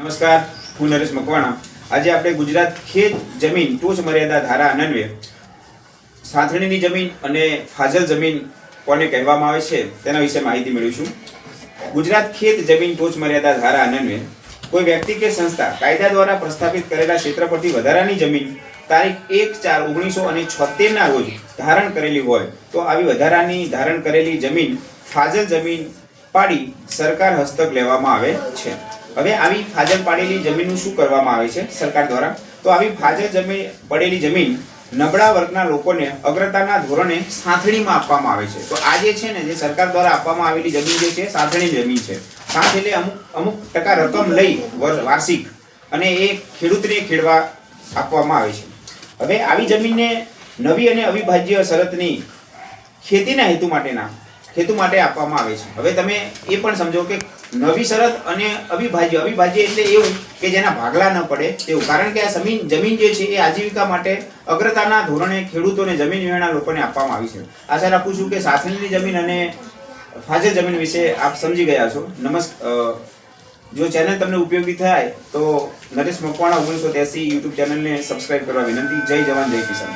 નમસ્કાર, હું નરેશ મકવાણા. આજે આપણે ગુજરાત ખેત જમીન ટોચ મર્યાદા ધારા અન્વયે સાંથણીની જમીન અને ફાજલ જમીન કોને કહેવામાં આવે છે તેના વિશે માહિતી મેળવીશું. ગુજરાત ખેત જમીન ટોચ મર્યાદા ધારા અન્વયે કોઈ વ્યક્તિ કે સંસ્થા કાયદા દ્વારા પ્રસ્થાપિત કરેલા ક્ષેત્ર પરથી વધારાની જમીન તારીખ 1/4/1976 ના રોજ ધારણ કરેલી હોય તો આવી વધારાની ધારણ કરેલી જમીન ફાજલ જમીન પાડી સરકાર હસ્તક લેવામાં આવે છે. હવે આવી ફાજલ પાડેલી જમીનનું શું કરવામાં આવે છે સરકાર દ્વારા? તો આવી ફાજલ જમીન પડેલી જમીન નબળા વર્ગના લોકોને અગ્રતાના ધોરણે સાંથણીમાં આપવામાં આવે છે. તો આ જે છે ને, જે સરકાર દ્વારા આપવામાં આવેલી જમીન જે છે સાંથણી જમીન છે. સાંથ એટલે અમુક ટકા રકમ લઈ વાર્ષિક અને એ ખેડૂતને ખેડવા આપવામાં આવે છે. હવે આવી જમીનને નવી અને અવિભાજ્ય શરતની ખેતીના હેતુ માટે આપવામાં આવે છે. હવે તમે એ પણ સમજો કે નવી શરત અને અવિભાજ્ય એટલે એવું કે જેના ભાગલા ન પડે તેવું. કારણ કે આ જમીન જે છે એ આજીવિકા માટે અગ્રતાના ધોરણે ખેડૂતોને, જમીન વિહોણા લોકોને આપવામાં આવી છે. આશા રાખું છું કે સાંથણીની જમીન અને ફાજલ જમીન વિશે આપ સમજી ગયા છો. જો ચેનલ તમને ઉપયોગી થાય તો નરેશ મકવાણા 1983 યુટ્યુબ ચેનલને સબસ્ક્રાઇબ કરવા વિનંતી. જય જવાન જય કિસાન.